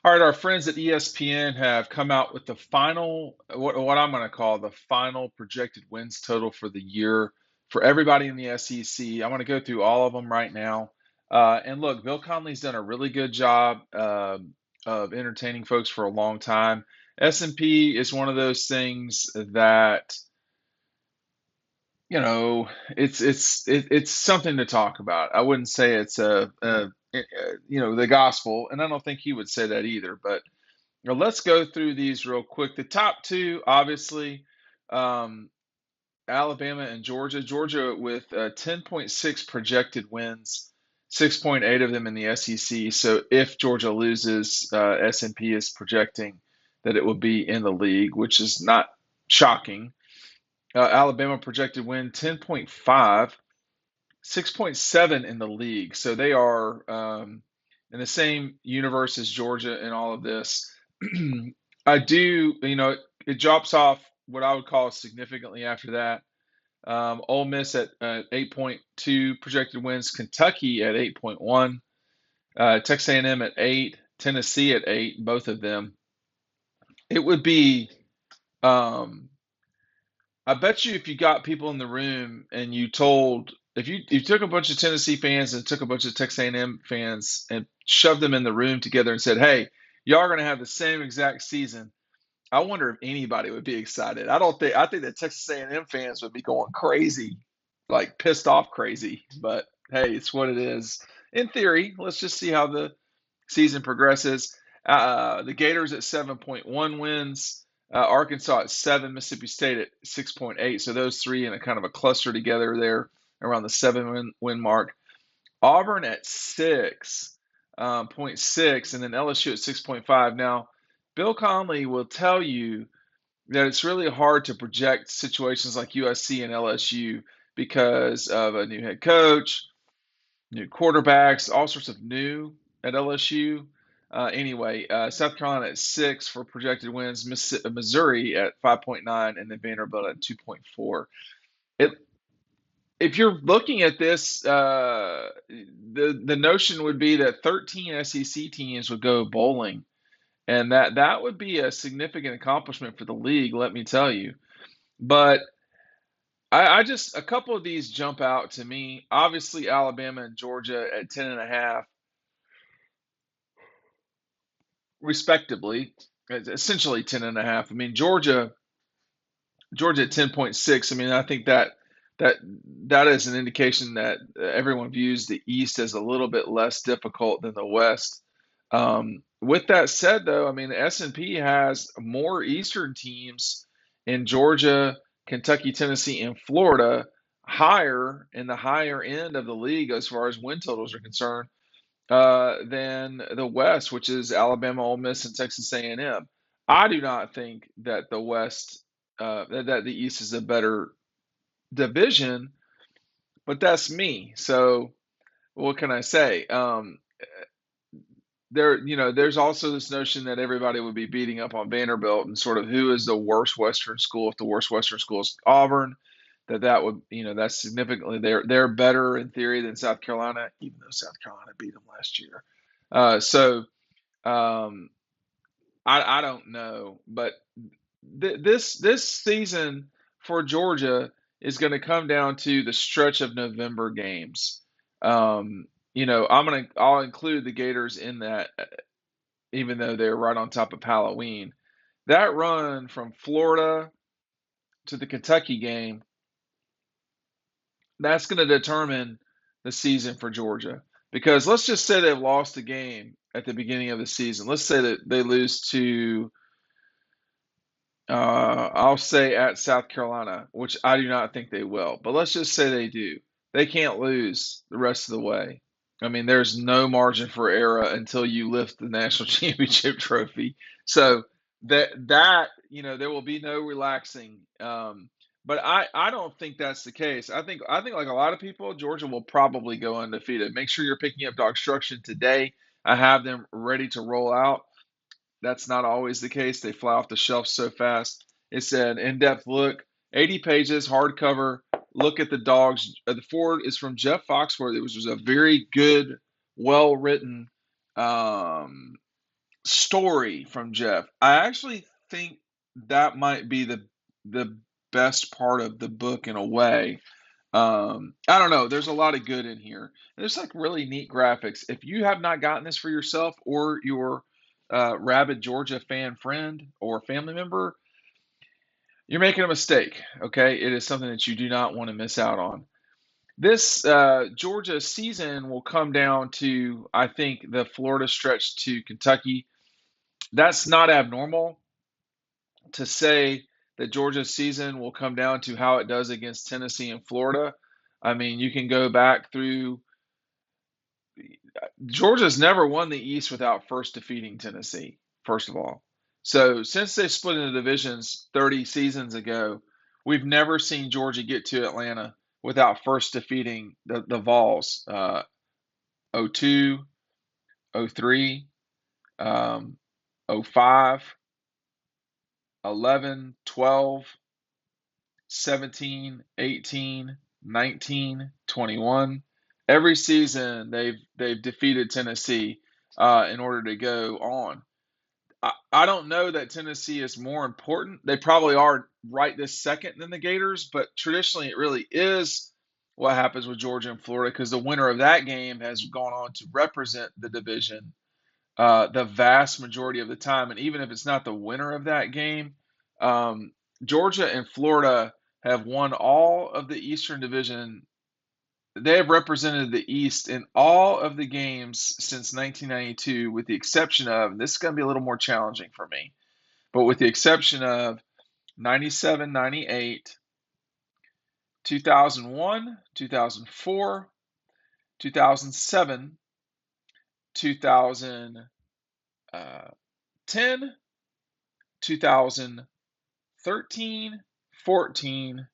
All right, our friends at ESPN have come out with the final, what I'm going to call the final projected wins total for the year for everybody in the SEC. I want to go through all of them right now. And look, Bill Connelly's done a really good job of entertaining folks for a long time. S&P is one of those things that it's something to talk about. I wouldn't say it's the gospel, and I don't think he would say that either. But let's go through these real quick. The top two, obviously, um, Alabama and Georgia. Georgia with 10.6 projected wins, 6.8 of them in the SEC. So if Georgia loses, S&P is projecting that it will be in the league, which is not shocking. Alabama projected win 10.5, 6.7 in the league. So they are in the same universe as Georgia in all of this. I do, it drops off what I would call significantly after that. Ole Miss at 8.2 projected wins, Kentucky at 8.1, Texas A&M at 8, Tennessee at 8, both of them. It would be, um, I bet you if you got people in the room and you told, if you took a bunch of Tennessee fans and took a bunch of Texas A&M fans and shoved them in the room together and said, "Hey, y'all are going to have the same exact season," I wonder if anybody would be excited. I think that Texas A&M fans would be going crazy, like pissed off crazy. But hey, it's what it is. In theory, let's just see how the season progresses. The Gators at 7.1 wins, Arkansas at 7, Mississippi State at 6.8. So those three in a kind of a cluster together there around the 7 win mark. Auburn at 6.6, and then LSU at 6.5. Now, Bill Connelly will tell you that it's really hard to project situations like USC and LSU because of a new head coach, new quarterbacks, all sorts of new at LSU. Anyway, South Carolina at 6 for projected wins, Missouri at 5.9, and then Vanderbilt at 2.4. It, if you're looking at this, the notion would be that 13 SEC teams would go bowling, and that would be a significant accomplishment for the league, let me tell you. But I just a couple of these jump out to me. Obviously, Alabama and Georgia at 10.5, respectively. It's essentially 10.5. I mean, Georgia at 10.6. I mean, I think that that is an indication that everyone views the East as a little bit less difficult than the West. With that said, though, I mean, the S&P has more Eastern teams in Georgia, Kentucky, Tennessee, and Florida higher in the higher end of the league as far as win totals are concerned than the West, which is Alabama, Ole Miss, and Texas A&M. I do not think that the West, that the East is a better division, but that's me. So what can I say? There's also this notion that everybody would be beating up on Vanderbilt and sort of who is the worst Western school. If the worst Western school is Auburn, that would, that's significantly they're better in theory than South Carolina, even though South Carolina beat them last year. So um, I don't know, but this season for Georgia is going to come down to the stretch of November games. I'll include the Gators in that, even though they're right on top of Halloween. That run from Florida to the Kentucky game, that's going to determine the season for Georgia. Because let's just say they've lost a game at the beginning of the season. Let's say that they lose to, I'll say at South Carolina, which I do not think they will. But let's just say they do. They can't lose the rest of the way. I mean, there's no margin for error until you lift the national championship trophy. So there will be no relaxing. But I don't think that's the case. I think like a lot of people, Georgia will probably go undefeated. Make sure you're picking up DAWGSTRUCTION today. I have them ready to roll out. That's not always the case. They fly off the shelf so fast. It's an in-depth look, 80 pages, hardcover. Look at the dogs. The forward is from Jeff Foxworthy, which was a very good, well-written um, story from Jeff. I actually think that might be the best part of the book in a way. I don't know. There's a lot of good in here. There's like really neat graphics. If you have not gotten this for yourself or your rabid Georgia fan friend or family member, you're making a mistake. Okay, it is something that you do not want to miss out on. This Georgia season will come down to, I think, the Florida stretch to Kentucky. That's not abnormal to say that Georgia's season will come down to how it does against Tennessee and Florida. I mean, you can go back through. Georgia's never won the East without first defeating Tennessee, first of all. So since they split into divisions 30 seasons ago, we've never seen Georgia get to Atlanta without first defeating the Vols 02, 03, 05, 11, 12, 17, 18, 19, 21. Every season they've defeated Tennessee in order to go on. I don't know that Tennessee is more important. They probably are right this second than the Gators, but traditionally it really is what happens with Georgia and Florida because the winner of that game has gone on to represent the division the vast majority of the time. And even if it's not the winner of that game, Georgia and Florida have won all of the Eastern Division. They have represented the East in all of the games since 1992, with the exception of, and this is going to be a little more challenging for me, but with the exception of 97, 98, 2001, 2004, 2007, 2010, 2013, 14.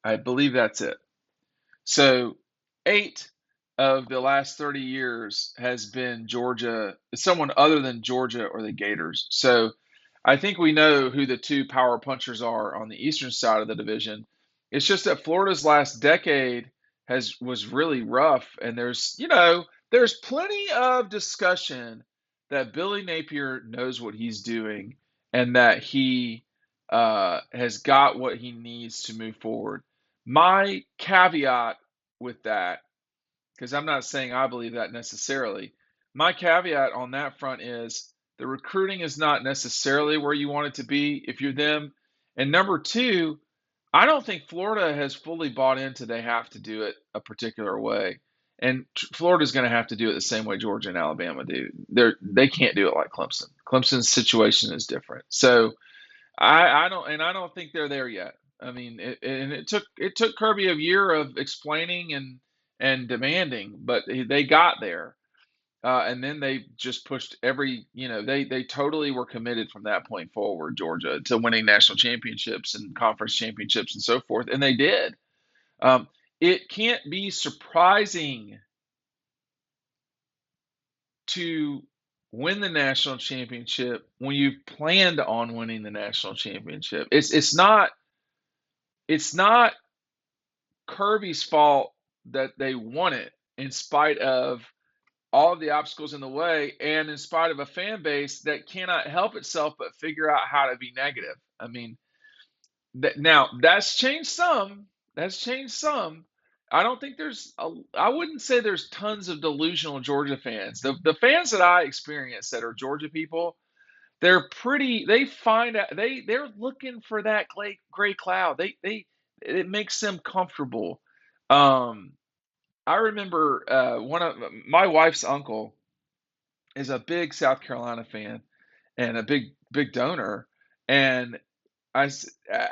I believe that's it. So 8 of the last 30 years has been Georgia, someone other than Georgia or the Gators. So I think we know who the two power punchers are on the eastern side of the division. It's just that Florida's last decade was really rough, and there's plenty of discussion that Billy Napier knows what he's doing and that he has got what he needs to move forward. My caveat with that, because I'm not saying I believe that necessarily, my caveat on that front is the recruiting is not necessarily where you want it to be if you're them. And number two, I don't think Florida has fully bought into they have to do it a particular way. And Florida's going to have to do it the same way Georgia and Alabama do. They can't do it like Clemson. Clemson's situation is different. So I don't think they're there yet. I mean, it took Kirby a year of explaining and demanding, but they got there, and then they just pushed they totally were committed from that point forward, Georgia, to winning national championships and conference championships and so forth, and they did. Um, it can't be surprising to win the national championship when you've planned on winning the national championship. It's not Kirby's fault that they won it in spite of all of the obstacles in the way and in spite of a fan base that cannot help itself but figure out how to be negative. I mean, now that's changed some. That's changed some. I don't think I wouldn't say there's tons of delusional Georgia fans. The fans that I experience that are Georgia people, they find out they're looking for that gray cloud. It makes them comfortable. Um, I remember one of my wife's uncle is a big South Carolina fan and a big donor, and I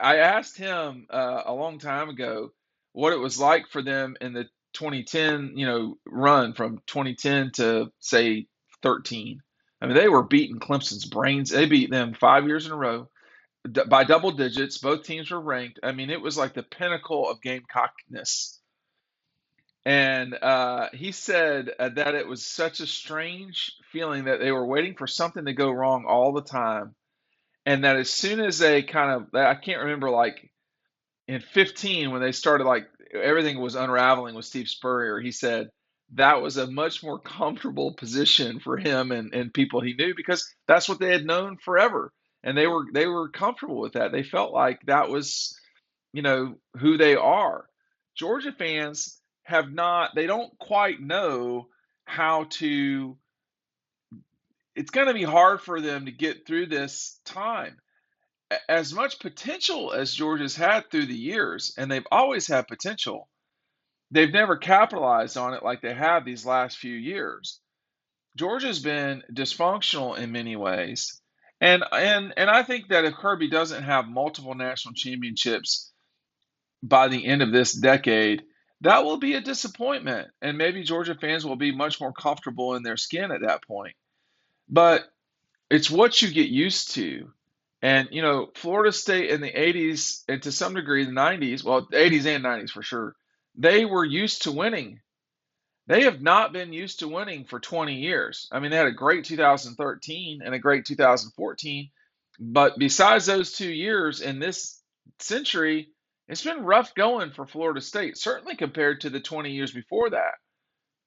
asked him a long time ago what it was like for them in the 2010 run from 2010 to say 13. I mean, they were beating Clemson's brains. They beat them 5 years in a row by double digits. Both teams were ranked. I mean, it was like the pinnacle of gamecockness. And he said that it was such a strange feeling that they were waiting for something to go wrong all the time. And that as soon as they I can't remember, like in 15, when they started, like everything was unraveling with Steve Spurrier, he said that was a much more comfortable position for him and people he knew because that's what they had known forever. And they were comfortable with that. They felt like that was, who they are. Georgia fans have not, they don't quite know how to, it's going to be hard for them to get through this time. As much potential as Georgia's had through the years, and they've always had potential, they've never capitalized on it like they have these last few years. Georgia's been dysfunctional in many ways. And I think that if Kirby doesn't have multiple national championships by the end of this decade, that will be a disappointment. And maybe Georgia fans will be much more comfortable in their skin at that point. But it's what you get used to. And, Florida State in the 80s and to some degree the 90s, well, the 80s and 90s for sure, they were used to winning. They have not been used to winning for 20 years. I mean, they had a great 2013 and a great 2014. But besides those 2 years in this century, it's been rough going for Florida State, certainly compared to the 20 years before that.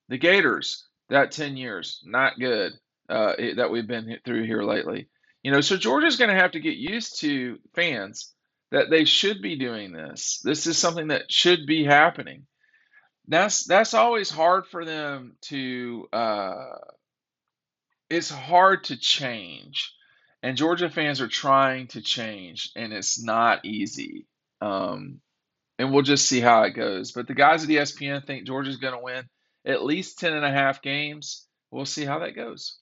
The Gators, that 10 years, not good that we've been through here lately. So Georgia's going to have to get used to fans that they should be doing this. This is something that should be happening. That's always hard for them to. It's hard to change, and Georgia fans are trying to change, and it's not easy. Um, and we'll just see how it goes. But the guys at ESPN think Georgia's going to win at least 10 and a half games. We'll see how that goes.